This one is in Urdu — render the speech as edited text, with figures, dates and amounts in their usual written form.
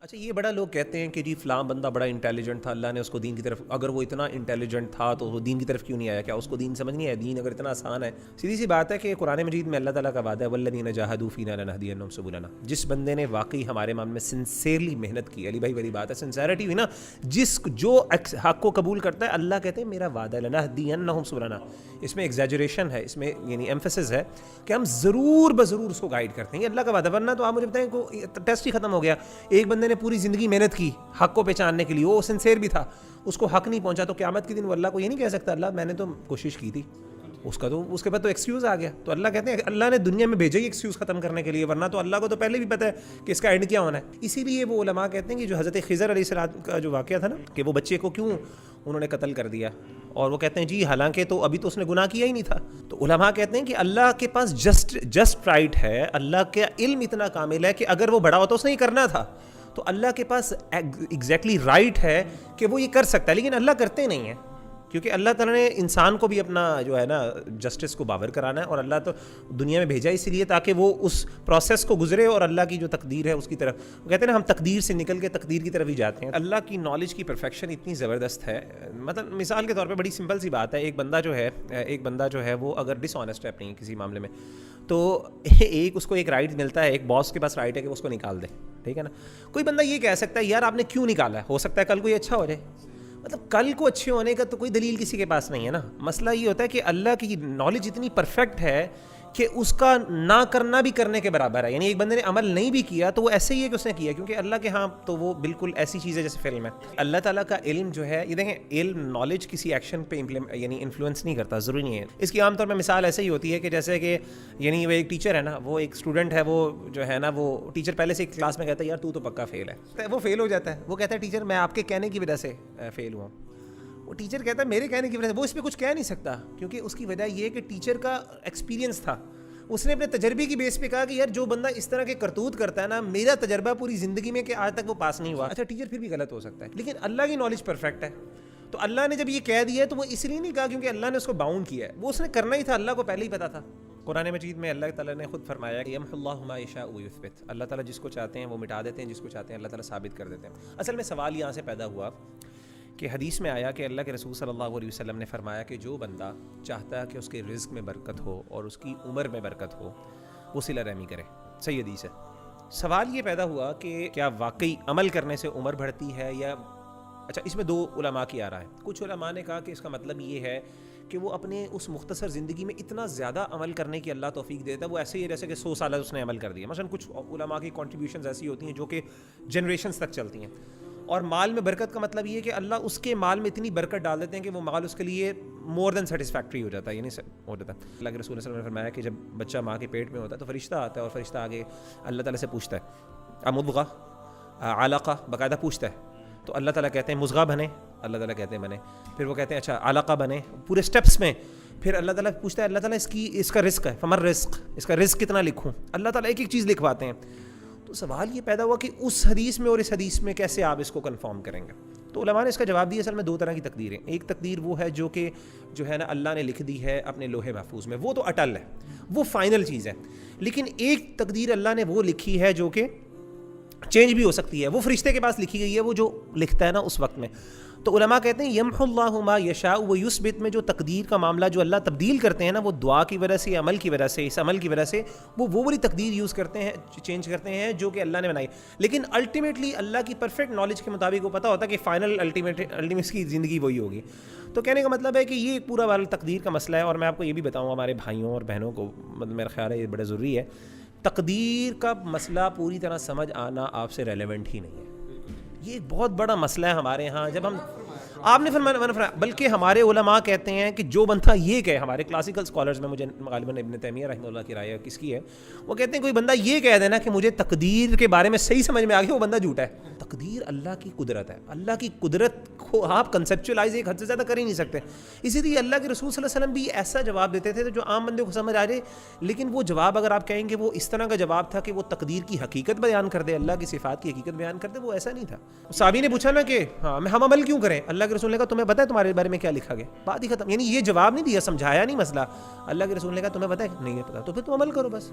اچھا یہ بڑا لوگ کہتے ہیں کہ جی فلاں بندہ بڑا انٹیلیجنٹ تھا، اللہ نے اس کو دین کی طرف، اگر وہ اتنا انٹیلیجنٹ تھا تو وہ دین کی طرف کیوں نہیں آیا؟ کیا اس کو دین سمجھ نہیں آیا؟ دین اگر اتنا آسان ہے، سیدھی سی بات ہے کہ قرآن مجید میں اللہ تعالیٰ کا وعدہ ہے والذین جاہدوا فینا لنہدینہم سبلنا، جس بندے نے واقعی ہمارے معاملے میں سنسیئرلی محنت کی، علی بھائی والی بات ہے، سنسیئرٹی ہوئی نا، جو حق کو قبول کرتا ہے، اللہ کہتے ہیں میرا وعدہ ہے لنہدینہم سبلنا، اس میں ایگزیجریشن ہے، اس میں یعنی ایمفسس ہے کہ ہم ضرور بضرور اس کو گائیڈ کرتے ہیں، یہ اللہ کا وعدہ، ورنہ تو آپ مجھے بتائیں کہ ٹیسٹ ہی ختم ہو گیا، ایک بندے نے پوری زندگی محنت کی حق کو پہچاننے کے لیے، وہ سنسیئر بھی تھا، اس کو حق نہیں پہنچا، تو قیامت کے دن وہ اللہ کو یہ نہیں کہہ سکتا اللہ میں نے تو کوشش کی تھی، اس کے بعد تو ایکسکیوز آ گیا، تو اللہ کہتے ہیں اللہ نے دنیا میں بھیجا ہی ایکسکیوز ختم کرنے کے لیے، ورنہ تو اللہ کو تو پہلے بھی پتہ ہے کہ اس کا اینڈ کیا ہونا ہے۔ اسی لیے وہ علماء کہتے ہیں کہ جو حضرت خضر علیہ السلام کا جو واقعہ تھا نا، کہ وہ بچے کو کیوں انہوں نے قتل کر دیا، اور وہ کہتے ہیں جی حالانکہ تو ابھی تو اس نے گناہ کیا ہی نہیں تھا، تو علماء کہتے ہیں کہ اللہ کے پاس جسٹ رائٹ ہے، اللہ کا علم اتنا کامل ہے کہ اگر وہ بڑا ہوتا اس نے یہ کرنا تھا تو اللہ کے پاس ایگزیکٹلی رائٹ ہے کہ وہ یہ کر سکتا ہے، لیکن اللہ کرتے نہیں ہیں، کیونکہ اللہ تعالیٰ نے انسان کو بھی اپنا جو ہے نا جسٹس کو باور کرانا ہے، اور اللہ تو دنیا میں بھیجا اسی لیے تاکہ وہ اس پروسیس کو گزرے اور اللہ کی جو تقدیر ہے اس کی طرف، وہ کہتے ہیں نا ہم تقدیر سے نکل کے تقدیر کی طرف ہی جاتے ہیں۔ اللہ کی نالج کی پرفیکشن اتنی زبردست ہے، مطلب مثال کے طور پہ بڑی سمپل سی بات ہے، ایک بندہ جو ہے وہ اگر ڈس آنیسٹ ہے اپنی کسی معاملے میں، تو اس کو ایک رائٹ ملتا ہے، ایک باس کے پاس رائٹ ہے کہ اس کو نکال دے، ٹھیک ہے نا۔ کوئی بندہ یہ کہہ سکتا ہے یار آپ نے کیوں نکالا ہے، ہو سکتا ہے کل کو یہ اچھا ہو جائے، مطلب کل کو اچھے ہونے کا تو کوئی دلیل کسی کے پاس نہیں ہے نا۔ مسئلہ یہ ہوتا ہے کہ اللہ کی نالج اتنی پرفیکٹ ہے کہ اس کا نہ کرنا بھی کرنے کے برابر ہے، یعنی ایک بندے نے عمل نہیں بھی کیا تو وہ ایسے ہی ہے کہ اس نے کیا، کیونکہ اللہ کے ہاں تو وہ بالکل ایسی چیز ہے جیسے فلم ہے۔ اللہ تعالیٰ کا علم جو ہے، یہ دیکھیں علم نالج کسی ایکشن پہ یعنی انفلوئنس نہیں کرتا، ضروری نہیں ہے۔ اس کی عام طور پہ مثال ایسے ہی ہوتی ہے کہ جیسے کہ یعنی وہ ایک ٹیچر ہے نا، وہ ایک اسٹوڈنٹ ہے، وہ جو ہے نا وہ ٹیچر پہلے سے ایک کلاس میں کہتا ہے یار تو پکا فیل ہے، وہ فیل ہو جاتا ہے، وہ کہتا ہے ٹیچر میں آپ کے کہنے کی وجہ سے فیل ہوا، وہ ٹیچر کہتا ہے میرے کہنے کی وجہ سے، وہ اس پہ کچھ کہہ نہیں سکتا، کیونکہ اس کی وجہ یہ ہے کہ ٹیچر کا ایکسپیرینس تھا، اس نے اپنے تجربے کی بیس پہ کہا کہ یار جو بندہ اس طرح کے کرتوت کرتا ہے نا، میرا تجربہ پوری زندگی میں کہ آج تک وہ پاس نہیں ہوا۔ اچھا ٹیچر پھر بھی غلط ہو سکتا ہے، لیکن اللہ کی نالج پرفیکٹ ہے، تو اللہ نے جب یہ کہہ دیا ہے تو وہ اس لیے نہیں کہا کیونکہ اللہ نے اس کو باؤنڈ کیا ہے، وہ اس نے کرنا ہی تھا، اللہ کو پہلے ہی پتا تھا۔ قرآن مجید میں اللہ تعالیٰ نے خود فرمایا کہ یمحو اللہ ما یشاء ویثبت، اللہ تعالیٰ جس کو چاہتے ہیں وہ مٹا دیتے ہیں، جس کو چاہتے ہیں اللہ تعالیٰ ثابت کر دیتے ہیں۔ اصل میں سوال یہاں سے پیدا ہوا کہ حدیث میں آیا کہ اللہ کے رسول صلی اللہ علیہ وسلم نے فرمایا کہ جو بندہ چاہتا ہے کہ اس کے رزق میں برکت ہو اور اس کی عمر میں برکت ہو، وہ صلہ رحمی کرے، صحیح حدیث ہے۔ سوال یہ پیدا ہوا کہ کیا واقعی عمل کرنے سے عمر بڑھتی ہے یا اچھا اس میں دو علماء کی آ رہا ہے، کچھ علماء نے کہا کہ اس کا مطلب یہ ہے کہ وہ اپنے اس مختصر زندگی میں اتنا زیادہ عمل کرنے کی اللہ توفیق دیتا ہے، وہ ایسے ہی جیسے کہ 100 سالہ اس نے عمل کر دیا، مثلا کچھ علماء کی کنٹریبیوشنز ایسی ہوتی ہیں جو کہ جنریشنز تک چلتی ہیں۔ اور مال میں برکت کا مطلب یہ ہے کہ اللہ اس کے مال میں اتنی برکت ڈال دیتے ہیں کہ وہ مال اس کے لیے مور دین سیٹسفیکٹری ہو جاتا ہے، یعنی ہو جاتا ہے۔ اللہ کے رسول صلی اللہ علیہ وسلم نے فرمایا کہ جب بچہ ماں کے پیٹ میں ہوتا ہے تو فرشتہ آتا ہے، اور فرشتہ آگے اللہ تعالیٰ سے پوچھتا ہے مضغہ علقہ، باقاعدہ پوچھتا ہے، تو اللہ تعالیٰ کہتے ہیں مضغہ بنے، اللہ تعالیٰ کہتے ہیں بنے، پھر وہ کہتے ہیں اچھا علقہ بنے، پورے سٹیپس میں، پھر اللہ تعالیٰ پوچھتا ہے اللہ تعالیٰ اس کا رزق ہے، فمر رزق، اس کا رزق کتنا لکھوں، اللہ تعالیٰ ایک ایک چیز لکھواتے ہیں۔ تو سوال یہ پیدا ہوا کہ اس حدیث میں اور اس حدیث میں کیسے آپ اس کو کنفرم کریں گے؟ تو علماء نے اس کا جواب دیا اصل میں دو طرح کی تقدیریں، ایک تقدیر وہ ہے جو ہے نا اللہ نے لکھ دی ہے اپنے لوح محفوظ میں، وہ تو اٹل ہے، وہ فائنل چیز ہے، لیکن ایک تقدیر اللہ نے وہ لکھی ہے جو کہ چینج بھی ہو سکتی ہے، وہ فرشتے کے پاس لکھی گئی ہے، وہ جو لکھتا ہے نا اس وقت میں۔ تو علماء کہتے ہیں یمحو اللہ ما یشاء ویثبت میں جو تقدیر کا معاملہ جو اللہ تبدیل کرتے ہیں نا، وہ دعا کی وجہ سے، عمل کی وجہ سے، اس عمل کی وجہ سے وہ والی تقدیر یوز کرتے ہیں، چینج کرتے ہیں جو کہ اللہ نے بنائی، لیکن الٹیمیٹلی اللہ کی پرفیکٹ نالج کے مطابق وہ پتہ ہوتا ہے کہ فائنل الٹیمیٹ کی زندگی وہی ہوگی۔ تو کہنے کا مطلب ہے کہ یہ پورا والا تقدیر کا مسئلہ ہے، اور میں آپ کو یہ بھی بتاؤں ہمارے بھائیوں اور بہنوں کو، مطلب میرا خیال ہے یہ بڑا ضروری ہے، تقدیر کا مسئلہ پوری طرح سمجھ آنا آپ سے ریلیونٹ ہی نہیں ہے، یہ ایک بہت بڑا مسئلہ ہے ہمارے ہاں۔ جب ہم آپ نے فرمایا، بلکہ ہمارے علماء کہتے ہیں کہ جو بندہ یہ کہے، ہمارے کلاسیکل اسکالرز میں مجھے غالباً ابن تیمیہ رحمہ اللہ کی رائے کس کی ہے، وہ کہتے ہیں کوئی بندہ یہ کہہ دینا کہ مجھے تقدیر کے بارے میں صحیح سمجھ میں آ گیا، وہ بندہ جھوٹا ہے۔ تقدیر اللہ کی قدرت ہے، اللہ کی قدرت کو آپ کنسیپچولائز ایک حد سے زیادہ کر ہی نہیں سکتے، اسی لیے اللہ کے رسول صلی اللہ علیہ وسلم بھی ایسا جواب دیتے تھے جو عام بندے کو سمجھ آ جائے، لیکن وہ جواب اگر آپ کہیں گے وہ اس طرح کا جواب تھا کہ وہ تقدیر کی حقیقت بیان کر دے، اللہ کی صفات کی حقیقت بیان کر دے، وہ ایسا نہیں تھا۔ صحابی نے پوچھا نا کہ ہم عمل کیوں کریں، اللہ کے رسول نے کہا تمہیں پتہ ہے تمہارے بارے میں کیا لکھا گیا، بات ہی ختم، یعنی یہ جواب نہیں دیا، سمجھایا نہیں مسئلہ، اللہ کے رسول نے کہا تمہیں پتہ ہے نہیں ہے پتہ، تو پھر تم عمل کرو بس۔